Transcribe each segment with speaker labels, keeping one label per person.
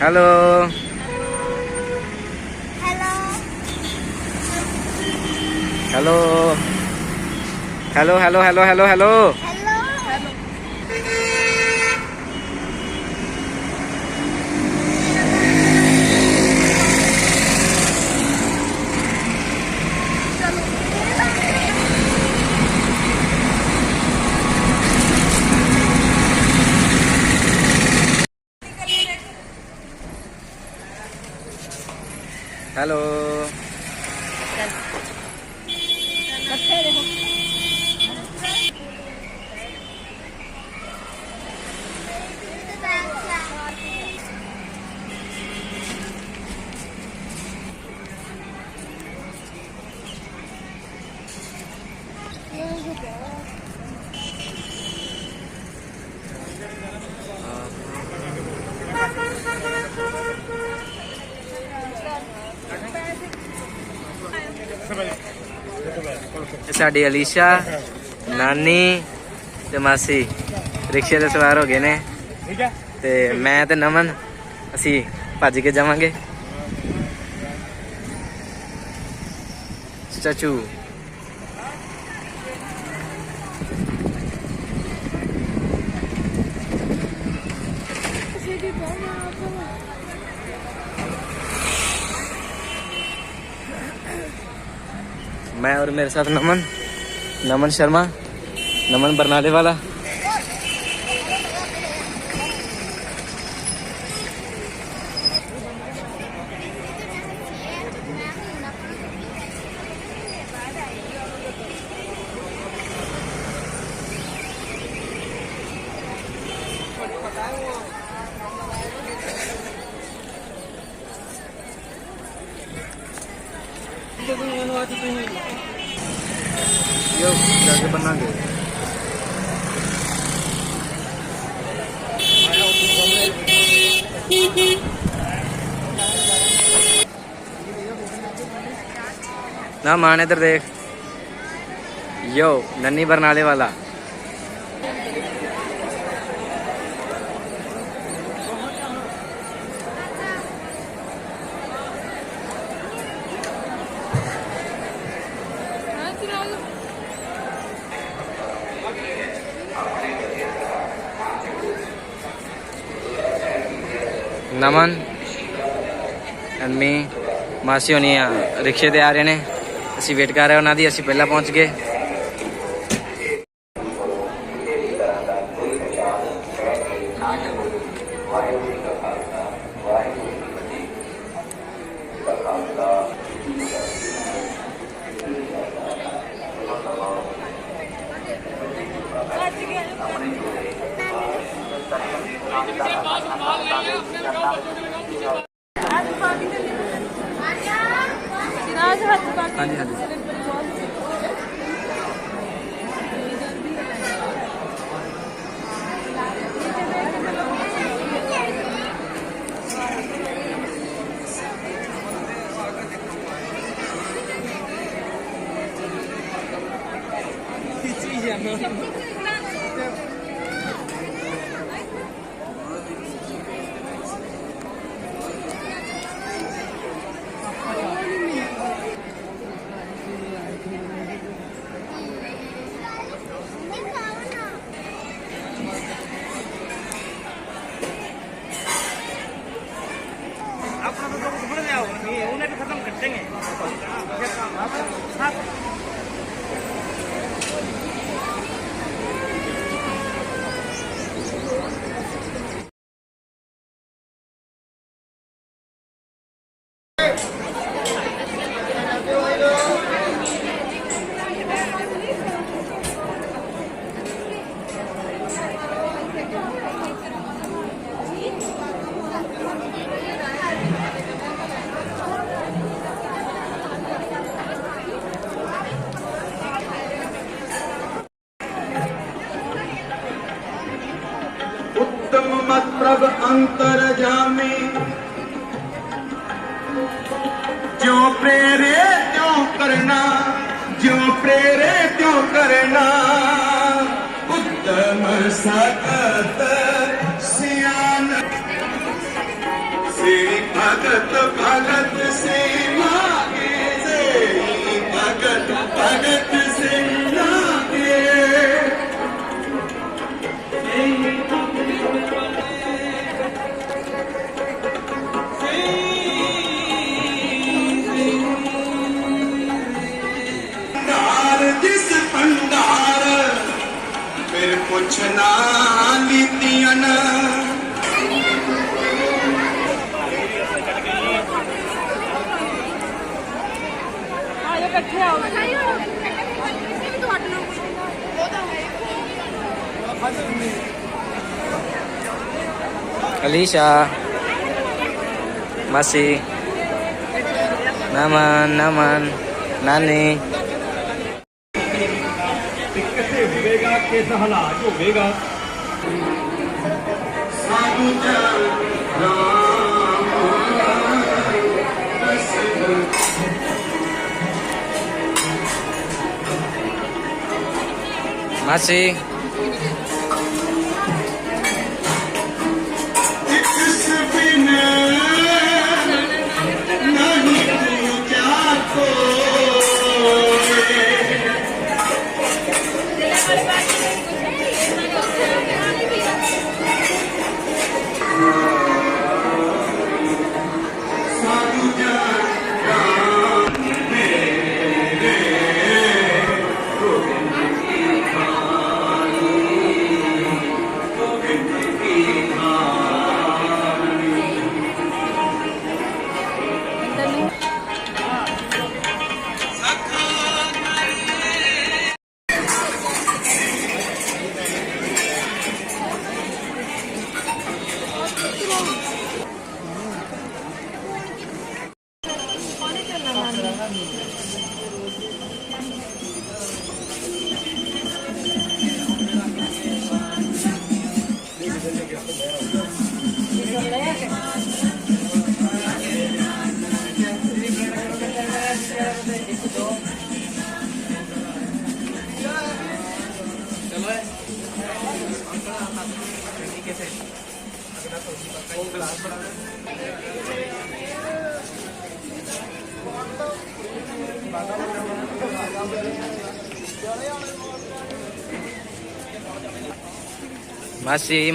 Speaker 1: Hello hello hello hello hello hello hello hello साडी अलीशा नानी ते मासी रिक्शे ते सवार हो गए ने ते मैं ते नमन असी भज के जावांगे चाचू। मैं और मेरे साथ नमन शर्मा, नमन बरनाले वाला। यो जाके बना गए ना मान इधर देख। यो नन्नी बरनाले वाला। नमन एंड मी मासी होनी रिक्शे ते आ रहे ने असी वेट कर रहे उन्हों की। असी पहला पहुंच गए। हाँ जी हाँ जी खत्म कर देंगे।
Speaker 2: प्रभ अंतर जामे जो प्रेरे त्यों करना, जो प्रेरे त्यों करना। उत्तम सतत सियान भगत भगत से लागे भगत भगत से लागे भंडार जिस भंडार फिर कुछ ना लीतियां ना
Speaker 3: ਇਕੱਠੇ ਆਓ
Speaker 1: Alicia, Masi, Naman, Nani.
Speaker 4: किसे होवेगा किस हालात होवेगा
Speaker 2: साधु जन राम
Speaker 1: Masi,
Speaker 2: जिस बिन नहीं पूजा को साधु जन राम मेरे गोविंद की कहानी गोविंद की कहानी
Speaker 1: Masi.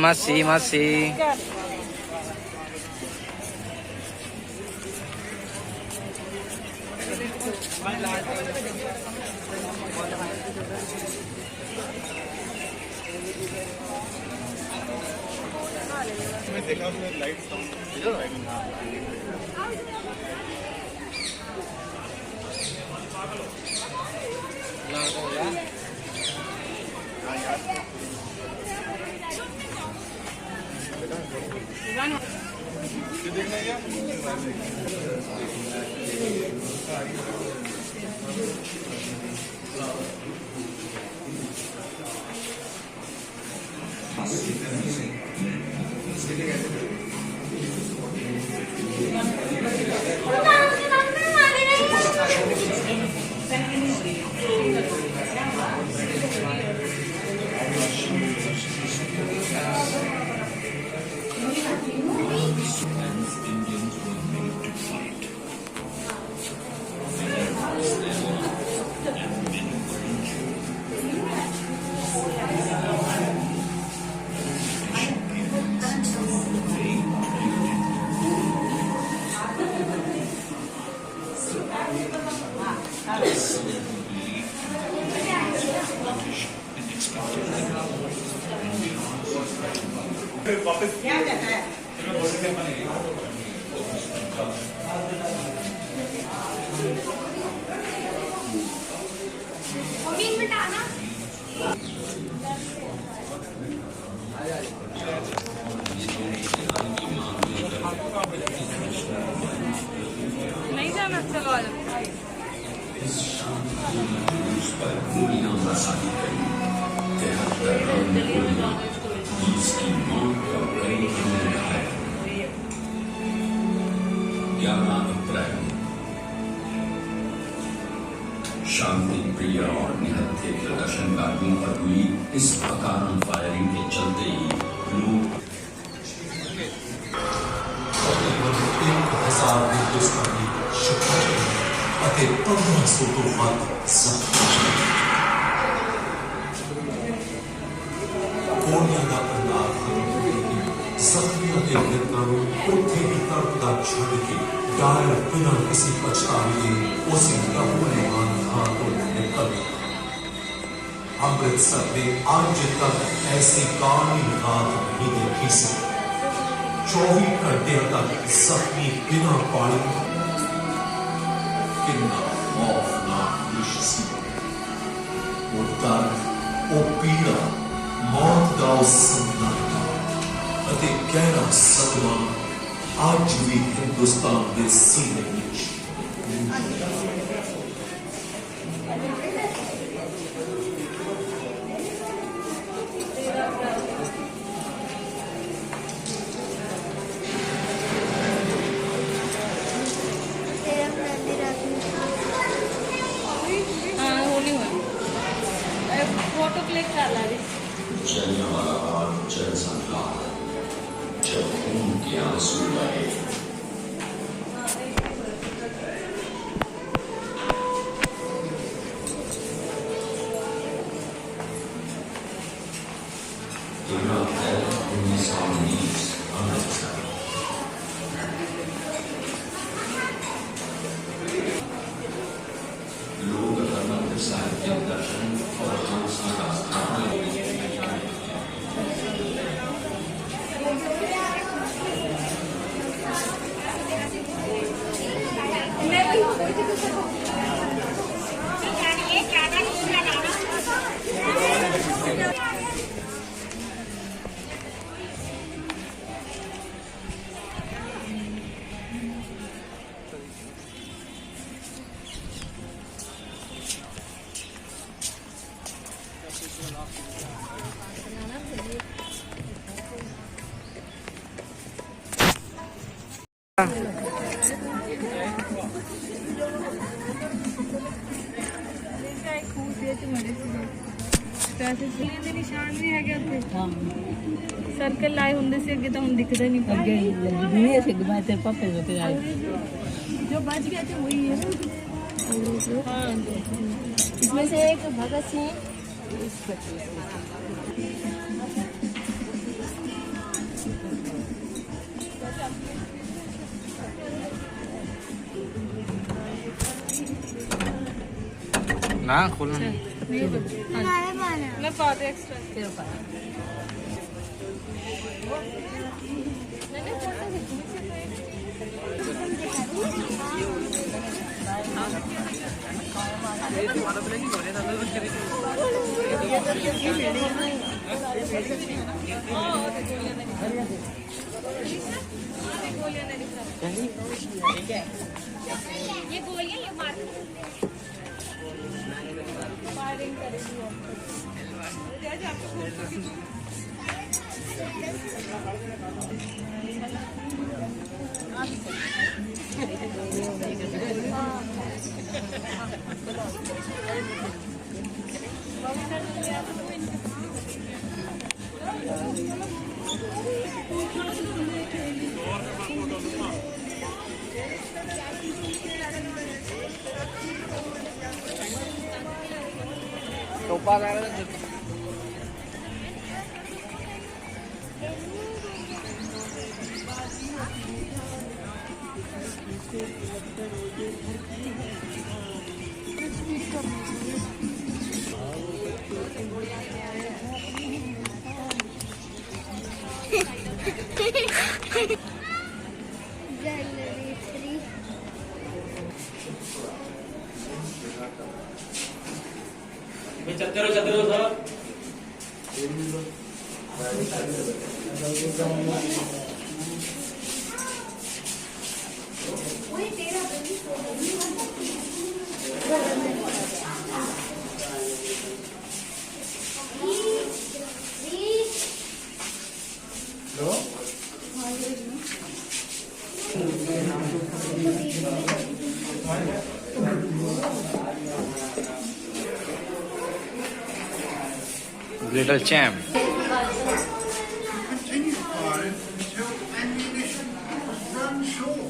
Speaker 3: नहीं जाना, चलो आ जाओ।
Speaker 5: शांति प्रिय और निहत्थे प्रदर्शनकारियों पर हुई इस अकारण फायरिंग के चलते ही लोग
Speaker 6: 1000 ਹਿੰਦੁਸਤਾਨੀ ਸ਼ਹੀਦ ਅਤੇ 1500 ਤੋਂ ਵੱਧ ਜ਼ਖਮੀ। ਗੋਲੀਆਂ ਦਾ ਅੰਦਾਜ਼ ਜ਼ਖਮੀਆਂ ਦੇ ਮ੍ਰਿਤਕਾਂ ਨੂੰ ਉੱਥੇ ਹੀ ਤੜਪਦਾ ਛੱਡ ਕੇ ਡਰ ਬਿਨਾਂ ਕਿਸੇ ਪਛਤਾਵੇ ਦੇ ਉਸੇ ਲਹੂ ਲੁਹਾਨ ਥਾਂ ਤੋਂ ਨਿਕਲ ਗਏ। ਅੰਮ੍ਰਿਤਸਰ ਦੇ ਅੱਜ ਤੱਕ ਐਸੀ ਕਾਲੀ ਰਾਤ ਨਹੀਂ ਦੇਖੀ ਸੀ। 24 ਘੰਟਿਆਂ ਤੱਕ ਜ਼ਖਮੀ ਬਿਨਾਂ ਪਾਣੀ ਕਿੰਨਾ ਖੌਫਨਾਕ ਦ੍ਰਿਸ਼ ਸੀ। ਉਹ ਦਰਦ, ਉਹ ਪੀੜਾ, ਮੌਤ ਦਾ ਉਹ ਸੰਨਾਟਾ ਅਤੇ ਗਹਿਰਾ ਸਦਮਾ ਅੱਜ ਵੀ ਹਿੰਦੁਸਤਾਨ ਦੇ ਸੀਨੇ ਵਿੱਚ
Speaker 3: हाँ होली हुआ फोटो क्लिक कर ला रही
Speaker 5: जलियांवाला बाग जल संहार, जब खून के आंसू बहे। लोग हरमंदिर साहिब के दर्शन और खालसा का स्थान
Speaker 3: ਦੇ ਨਿਸ਼ਾਨ ਵੀ ਹੈਗੇ ਉੱਥੇ ਸਰਕਲ ਲਾਏ ਹੁੰਦੇ ਸੀ ਅੱਗੇ ਤਾਂ ਹੁਣ ਦਿਖਦਾ ਨਹੀਂ
Speaker 7: ਅੱਗੇ ਦੁਨੀਆ से मैं तेरे पापे को तेरे आए
Speaker 3: जो बच गए थे वही है ना हाँ
Speaker 7: इसमें से एक भगत सिंह इस बच्चे
Speaker 1: ना खोलना
Speaker 3: मैं पा दे एक्स्ट्रा
Speaker 7: तेरे पास
Speaker 3: ये गोलियां ये मार फायरिंग करेगी
Speaker 1: टोपा कर रहे थे
Speaker 4: चतरो चतरो sir
Speaker 1: Little champ.
Speaker 2: Continue firing until ammunition has run short.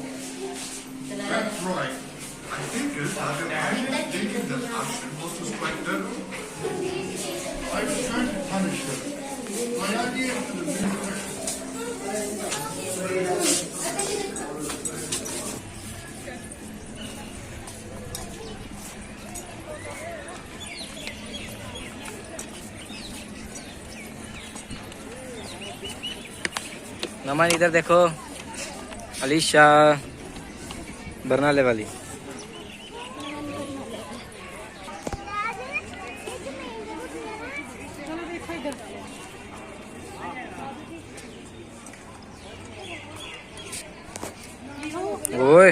Speaker 6: right. I think I'm thinking that action was to strike them. I was trying to punish them. My idea of the
Speaker 1: नमन इधर देखो, अलीशा बरनाले वाली। ओए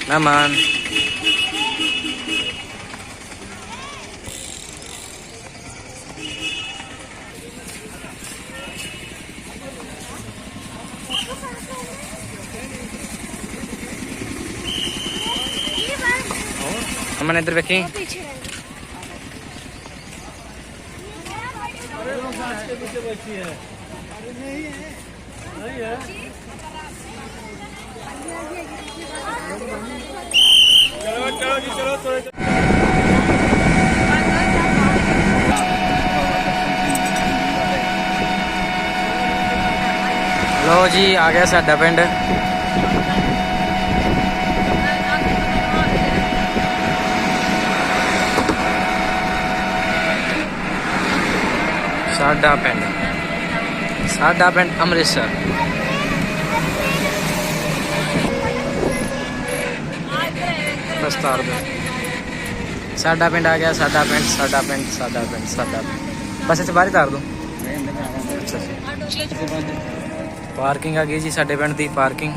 Speaker 1: नमन नमन इधर देखी। लो जी आ गया साडा पिंड। साडा पिंड अमृतसर। बस तार दो। साडा पिंड आ गया, साडा पिंड, साडा पिंड, साडा पिंड, साडा पिंड। बस इसे बाहर ही तार दो। पार्किंग आ गई जी, साडे पिंड दी पार्किंग।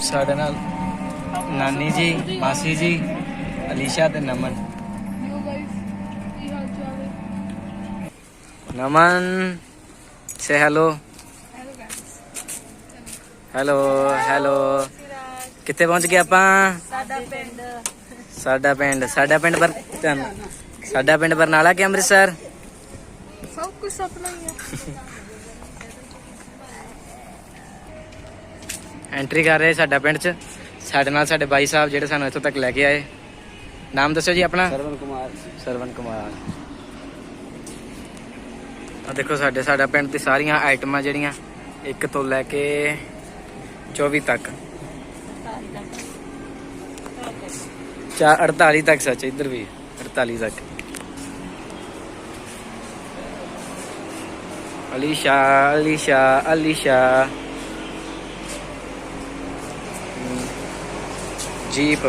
Speaker 1: साडे नाल नानी जी, मासी जी, अलीशा ते नमन। नमन से हेलो। Hello hello. कितने पहुंच गए आपां? साडा पिंड बरनाला के अमृतसर।
Speaker 3: सब कुछ सपना ही है।
Speaker 1: एंट्री कर रहे साडा पिंड च। साडे नाल साडे भाई साहब जेडे सानू इत्थों तक लेके आए। नाम दसो जी अपना? सरवन कुमार। आ देखो साडा पिंड दी सारियां आइटमां जेड़ियां 1 तो लैके 24 तक 48 तक सच, इधर भी 48 तक। अलीशा अलीशा अलीशा। जीप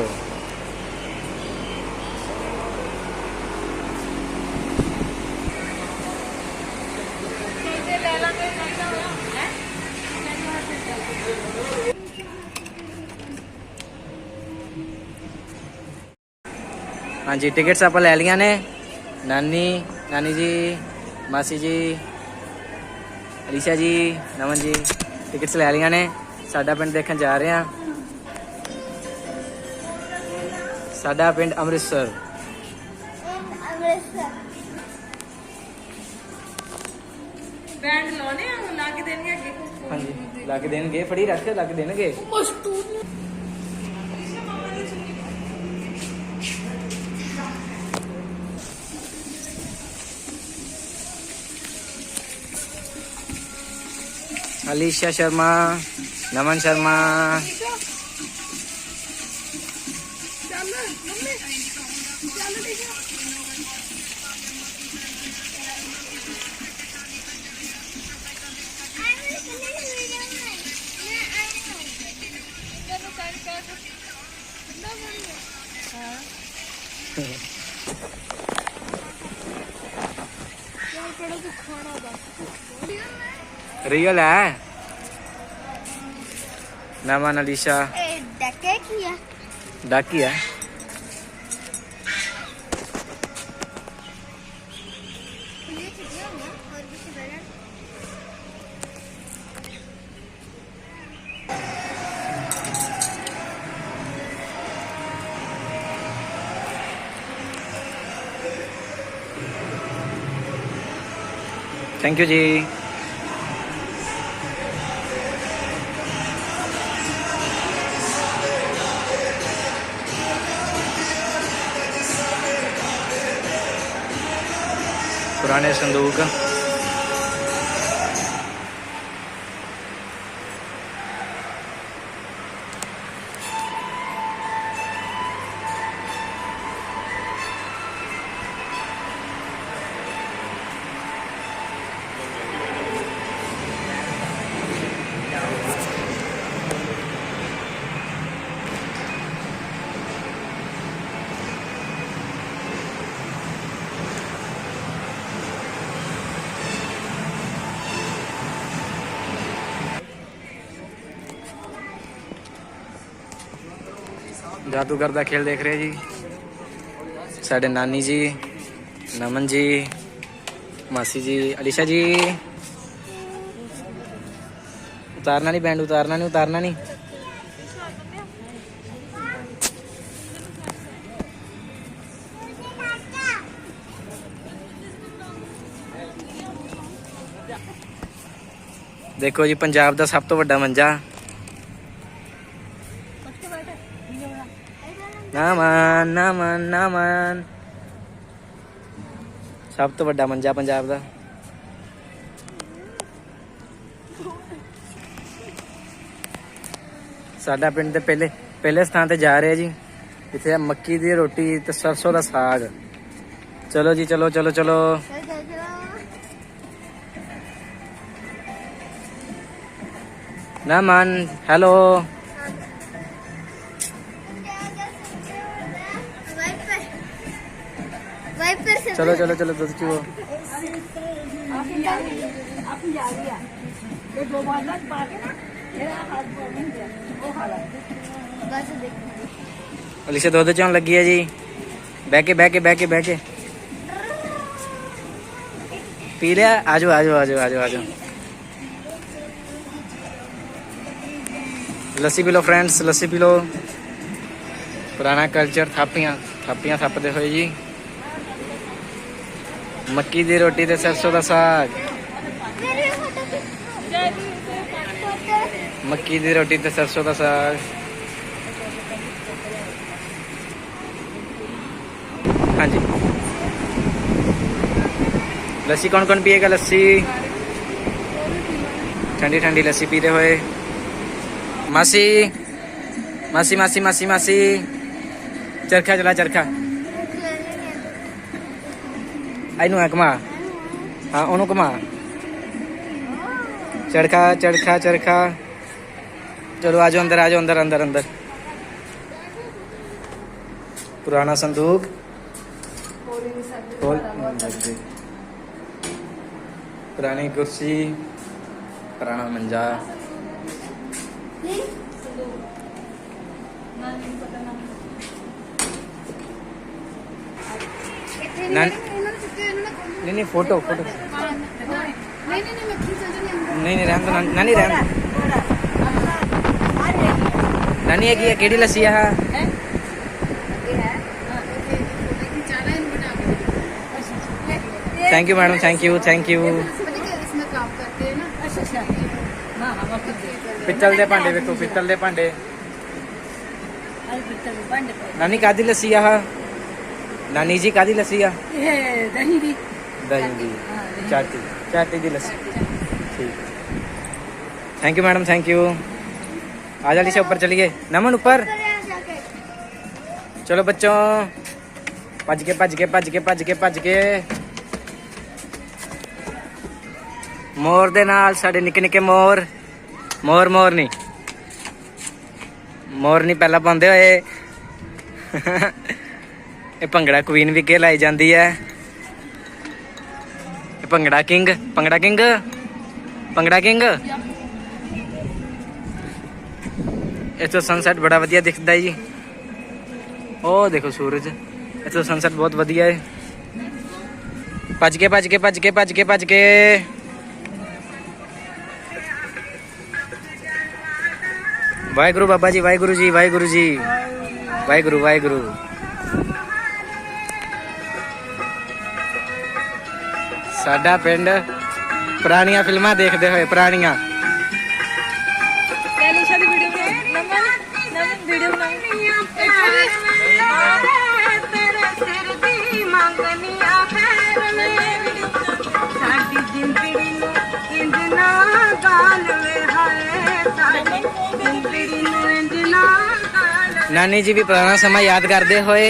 Speaker 1: हाँ जी, टिकट्स आप ले लिया ने। नानी जी, मासी जी, अलीशा जी, नमन जी टिकट्स ले लिया ने। साडा पिंड देखने जा रहे हैं। साडा पिंड अमृतसर।
Speaker 3: बैंड लाने ला के देने अगे।
Speaker 1: हाँ जी ला के देंगे, फड़ी रख ला के देंगे। अलीशा शर्मा, नमन शर्मा। रियल है। नमन अलीशा डाकी है। थैंक यू जी। पुराने संदूक जादूगर का खेल देख रहे जी। साडे नानी जी, नमन जी, मासी जी, अलीशा जी। उतारना नहीं बैंड, उतारना नहीं, उतारना नहीं। देखो जी पंजाब का सब तो वड्डा मंजा। नामन नामन नामन सब तो वड्डा मंजा पंजाब का। साडा पिंड ते पहले स्थान ते जा रहे जी। इत्थे मक्की दी रोटी ते सरसों दा साग। चलो जी चलो चलो चलो। नामन हेलो। चलो चलो चलो दूध चो। अलीशा दूध चाहन लगी है जी। बह के बह के बह के बह के पी लिया। आजो आजो आजो आजो आजो। लस्सी पी लो फ्रेंड्स, लस्सी पी लो। पुराना कल्चर थापियां थापियां थपदे हुए जी। मक्की दी रोटी ते सरसों दा साग। मक्की दी रोटी ते सरसों दा साग। हाँ जी लस्सी कौन कौन पिएगा? लस्सी ठंडी ठंडी लस्सी पीते हुए। मासी मासी मासी मासी मासी चरखा चला चरखा। आइनू है घुमा। हाँ ओनू घुमा। चरखा चरखा चरखा। चलो आजो अंदर आजो अंदर अंदर अंदर। पुराना संदूक पुरानी कुर्सी, पुराना मंजा। नहीं नहीं फोटो फोटो नहीं नहीं रहन दो नानी रहन। नानी है केड़ी लस्सी है? Thank you madam, thank you thank you. पित्तल दे भांडे देखो, पित्तल दे भांडे। नानी कादी लस्सी आ? नानी जी कादी लस्सी आ? दही दी। दही दी चाटी चाटी दी लस्सी। ठीक thank you madam, thank you. आ जा से ऊपर चलिए। नमन ऊपर चलो बच्चों। भज के भज के भज के भज के भज के। मोर दे नाल साडे निक्के निक्के मोर। मोर मोर नहीं मोर नहीं पहला पाते हुए। ये भंगड़ा क्वीन भी के लाई जाती है। Bhangra king bhangra king bhangra king. इतो सनसैट बड़ा वधिया दिखता है जी। ओ देखो सूरज। इतो सनसैट बहुत वधिया है। भज के भज के भज के भज के भज के। वाहिगुरु बाबा जी, वाहिगुरु जी, वाहिगुरु जी, वाहिगुरु वाहिगुरु। साडा पिंड ਪੁਰਾਣੀਆਂ ਫਿਲਮਾਂ ਦੇਖਦੇ ਹੋਏ ਪੁਰਾਣੀਆਂ।
Speaker 3: ਅਲੀਸ਼ਾ ਦੀ ਵੀਡੀਓ ਬਣਾਓ, ਨਮਨ ਵੀਡੀਓ ਬਣਾਓ। ਤੇਰੇ ਸਿਰ ਦੀ ਮੰਗਨੀਆਂ ਫੇਰ ਮੈਂ ਸਾਡੀ ਜ਼ਿੰਦਗੀ ਨੂੰ ਇੰਜ ਨਾ ਗਾਲ ਵੇ ਹਾਏ ਸਾਡੀ ਜ਼ਿੰਦਗੀ ਨੂੰ ਇੰਜ ਨਾ ਗਾਲ
Speaker 1: ਨਾਨੀ ਜੀ ਵੀ ਪੁਰਾਣਾ ਸਮਾਂ ਯਾਦ ਕਰਦੇ ਹੋਏ।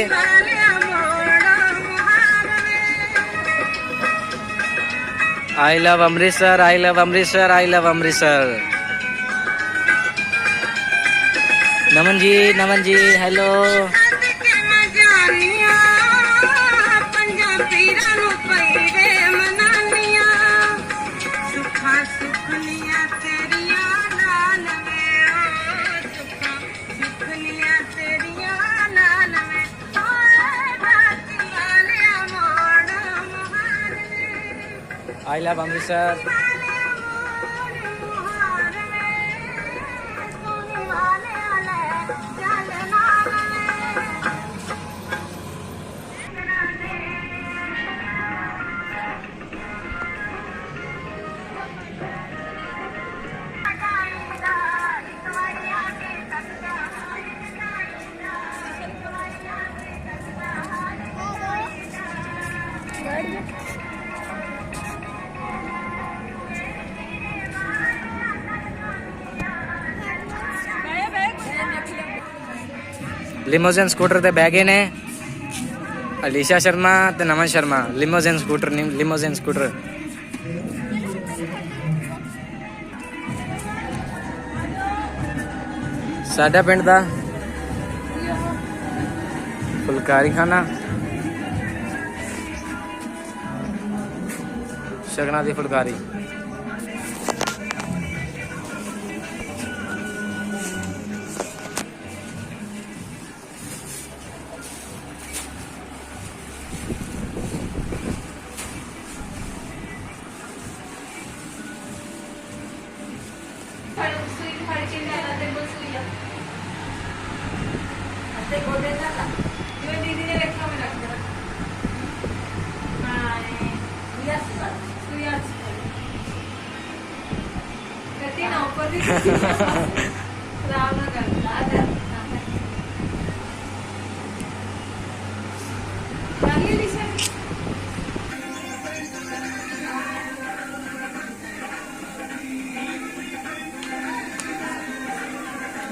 Speaker 1: I love Amritsar, I love Amritsar, I love Amritsar. Naman ji hello. I love Amritsar. Limousine scooter ते बह गए ने अलीशा शर्मा ते नमन शर्मा। लिमोजिन स्कूटर नहीं, लिमोजिन स्कूटर। साडा पिंड दा फुलकारी खाना, शगना दी फुलकारी।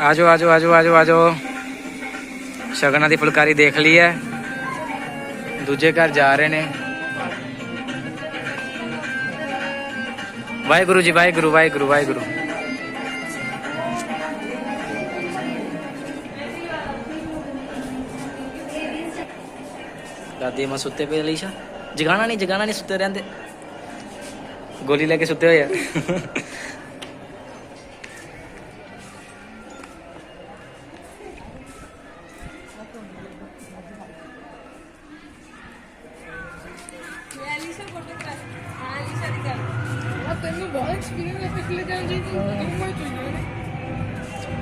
Speaker 1: आजो आजो आजो आजो आजो। शगना दी फुलकारी देख ली है, दूजे घर जा रहे ने। वाहिगुरु जी, वाहिगुरु वाहिगुरु वाहिगुरु। दादी मां सुते पे अलीशा जगाना नहीं सुते रहंदे, गोली लेके सुते हुए यार।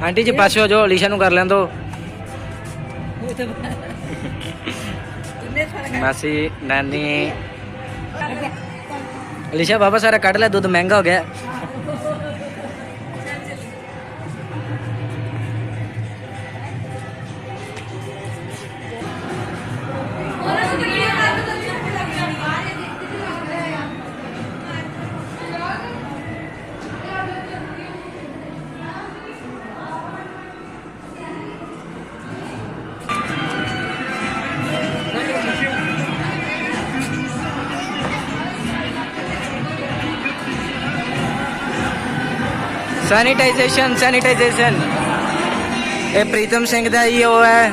Speaker 1: आंटी जी पास हो जो, अलीशा नु कर लें दो। मासी नानी अलीशा बाबा सारा कट ले, दूध महंगा हो गया। Sanitization sanitization. ये प्रीतम सिंह दा ही वो है।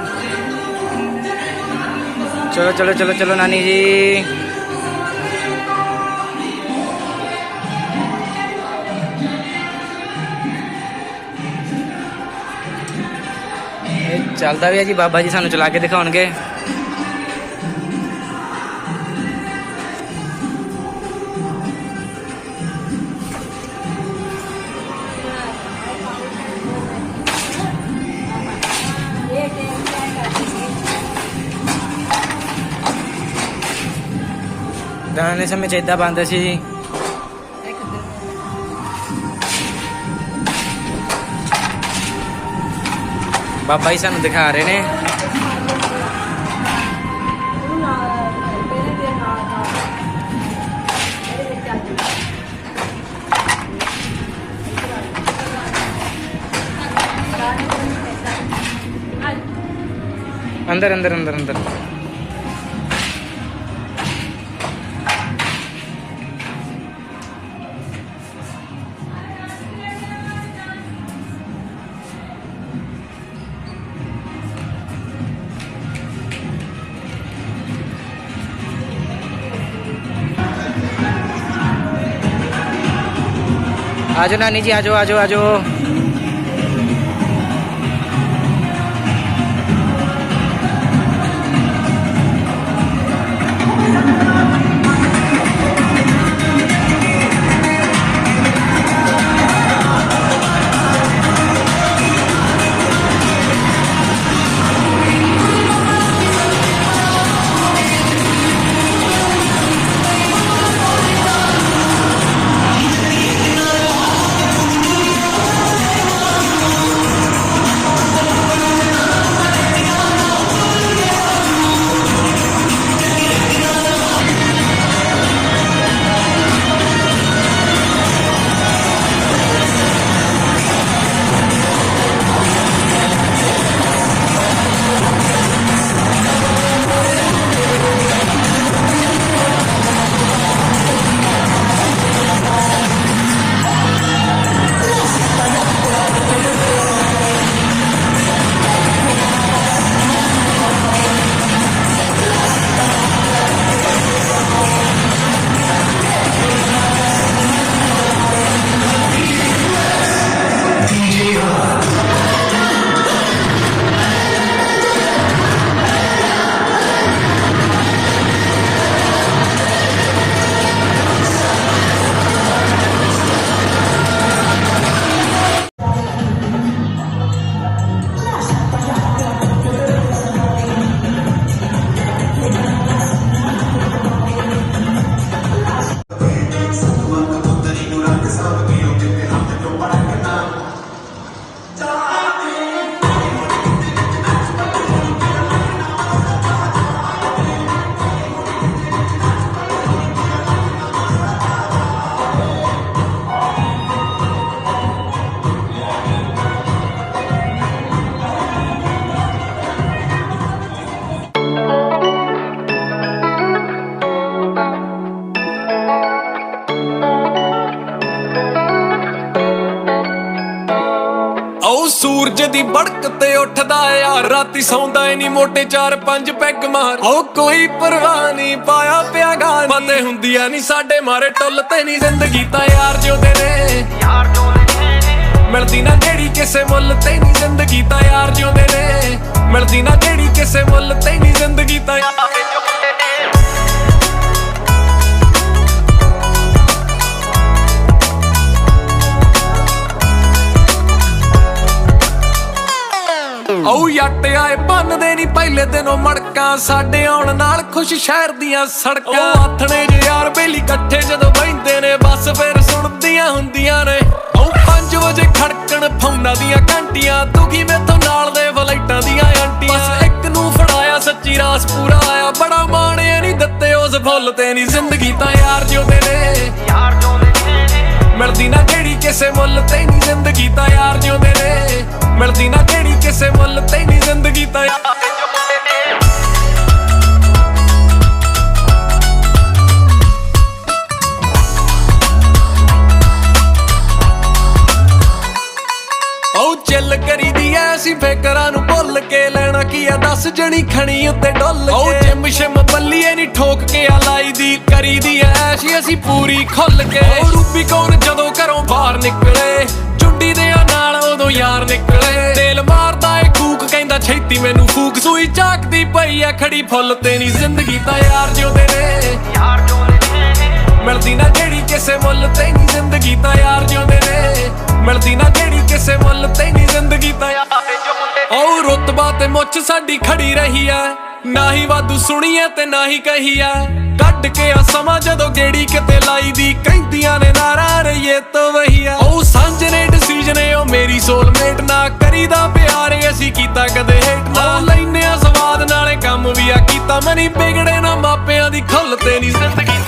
Speaker 1: चलो चलो चलो चलो नानी जी। चलता भी है जी, बाबा जी सानू चला के दिखाउणगे। गाने समय च इदा पाते सी जी। ਬਾਬਾ ਜੀ ਸਾਨੂੰ ਦਿਖਾ ਰਹੇ ਨੇ। अंदर अंदर अंदर अंदर आजो नानी जी, आजो आजो आजो।
Speaker 8: ਸੂਰਜ ਦੀ ਬੜਕ ਤੇ ਉੱਠਦਾ ਯਾਰ, ਰਾਤੀ ਸੌਂਦਾ ਈ ਨਹੀਂ ਮੋਟੇ 4-5 ਪੈਗ ਮਾਰ। ਉਹ ਕੋਈ ਪਰਵਾਹ ਨਹੀਂ ਪਾਇਆ ਪਿਆ ਗਾਨ, ਪਤੇ ਹੁੰਦੀਆਂ ਨਹੀਂ ਸਾਡੇ ਮਾਰੇ ਟੁੱਲ ਤੇ ਨਹੀਂ ਜ਼ਿੰਦਗੀ ਤਾਂ ਯਾਰ ਜਿਉਂਦੇ ਨੇ। ਮਿਲਦੀ ਨਾ ਜਿਹੜੀ ਕਿਸੇ ਮੁੱਲ ਤੇ ਨਹੀਂ ਜ਼ਿੰਦਗੀ ਤਾਂ ਯਾਰ ਜਿਉਂਦੇ ਨੇ। ਮਿਲਦੀ ਨਾ ਜਿਹੜੀ ਕਿਸੇ ਮੁੱਲ ਤੇ ਨਹੀਂ ਜ਼ਿੰਦਗੀ ਤਾਂ ਯਾਰ ਓ ਯੱਟ ਆਏ ਬੰਨਦੇ ਨਹੀਂ ਪਹਿਲੇ ਦਿਨੋਂ ਮੜਕਾਂ, ਸਾਡੇ ਆਉਣ ਨਾਲ ਖੁਸ਼ ਸ਼ਹਿਰ ਦੀਆਂ ਸੜਕਾਂ। ਉਹ ਆਥਣੇ ਜੇ ਯਾਰ ਬੇਲੀ ਇਕੱਠੇ ਜਦੋਂ ਬਹਿੰਦੇ ਨੇ, ਬਸ ਫਿਰ ਸੁਣਦੀਆਂ ਹੁੰਦੀਆਂ ਨੇ। ਉਹ 5 ਵਜੇ ਖੜਕਣ ਫੌਨਾਂ ਦੀਆਂ ਘੰਟੀਆਂ, ਦੁਖੀ ਮੈਥੋਂ ਨਾਲ ਦੇ ਫਲਾਈਟਾਂ ਦੀਆਂ ਆਂਟੀਆਂ। ਬਸ ਇੱਕ ਨੂੰ ਫੜਾਇਆ ਸੱਚੀ ਰਾਸ ਪੂਰਾ ਆਇਆ, ਬੜਾ ਮਾਣਿਆ ਨਹੀਂ ਦਿੱਤੇ ਉਸ ਫੁੱਲ ਤੇ ਨਹੀਂ ਜ਼ਿੰਦਗੀ ਤਾਂ ਯਾਰ ਜਿਉਂਦੇ ਨੇ। ਮਿਲਦੀ ਨਾ ਜਿਹੜੀ ਕਿਸੇ ਮੁੱਲ ਤੇ ਨਹੀਂ ਜ਼ਿੰਦਗੀ ਤਾਂ ਯਾਰ ਜਿਉਂਦੇ ਨੇ। ਮਿਲਦੀ ਨਾ ਜਿਹੜੀ ਕਿਸੇ ਮੁੱਲ ਤੇ ਨਹੀਂ ਜ਼ਿੰਦਗੀ ਤਾਂ ਯਾਰ ਉਹ ਚੱਲ ਕਰੀਦੀ ਐ ਅਸੀਂ ਫੇਕਰਾਂ ਨੂੰ ਭੁੱਲ ਕੇ, ਲੈਣਾ ਕੀ ਆ ਦੱਸ ਜਣੀ ਖਣੀ ਉੱਤੇ ਡੁੱਲ ਕੇ। ਉਹ ਜਿਮ ਸ਼ਿਮ ਬੱਲੀਏ ਨਹੀਂ ਠੋਕ ਕੇ ਆ ਲਾਈ ਦੀ, ਕਰੀਦੀ ਐਸ਼ ਅਸੀਂ ਪੂਰੀ ਖੁੱਲ ਕੇ। ਉਹ ਰੂਬੀ ਕੌਣ ਜਦੋਂ ਘਰੋਂ ਬਾਹਰ ਨਿਕਲੇ, ਚੁੰਡੀ ਦੇ ਨਾਲ ਉਦੋਂ ਯਾਰ ਨਿਕਲੇ। ਤੇਲ ਮਾਰਦਾ ਏ ਕੂਕ ਕਹਿੰਦਾ ਛੇਤੀ ਮੈਨੂੰ ਫੂਕ, ਸੂਈ ਝਾਕਦੀ ਪਈ ਆ ਖੜੀ ਫੁੱਲ ਤੇ ਨਹੀਂ ਜ਼ਿੰਦਗੀ ਤਾਂ ਯਾਰ ਜਿਉਂਦੇ ਨੇ। ਮਿਲਦੀ ਨਾ ਜਿਹੜੀ ਕਿਸੇ ਮੁੱਲ ਤੇ ਨਹੀਂ ਜ਼ਿੰਦਗੀ ਤਾਂ ਯਾਰ ਜਿਉਂਦੇ ਨੇ। ਮਿਲਦੀ ਨਾ ਜਿਹੜੀ ਕਿਸੇ ਮੁੱਲ ਤੇ ਨਹੀਂ ਜ਼ਿੰਦਗੀ ਤਾਂ ਯਾਰ ਉਹ ਰੁਤਬਾ ਤੇ ਮੁੱਛ ਸਾਡੀ ਖੜੀ ਰਹੀ ਐ, ਨਾ ਹੀ ਵਾਧੂ ਸੁਣੀਏ ਤੇ ਨਾ ਹੀ ਕਹੀਏ। ਕੱਢ ਕੇ ਆ ਸਮਾਂ ਜਦੋਂ ਗੇੜੀ ਕਿਤੇ ਲਾਈ ਦੀ, ਕਹਿੰਦੀਆਂ ਨੇ ਨਾਰਾ ਰਹੀਏ ਤੋ ਵਹੀ ਐ। ਉਹ ਸਾਂਝ ਨੇ ਡਿਸੀਜਨ ਨੇ ਉਹ ਮੇਰੀ ਸੋਲਮੇਟ ਨਾ ਕਰੀਦਾ ਪਿਆਰ ਅਸੀਂ ਕੀਤਾ ਕਦੇ ਹੇਟ ਨਾ ਲੈਨੇ ਆ ਸਵਾਦ ਨਾਲੇ ਕੰਮ ਵੀ ਆ ਕੀਤਾ ਮਨੀ ਵਿਗੜੇ ਨਾ ਮਾਪਿਆਂ ਦੀ ਖੁੱਲ ਤੇ ਨਹੀਂ ਜ਼ਿੰਦਗੀ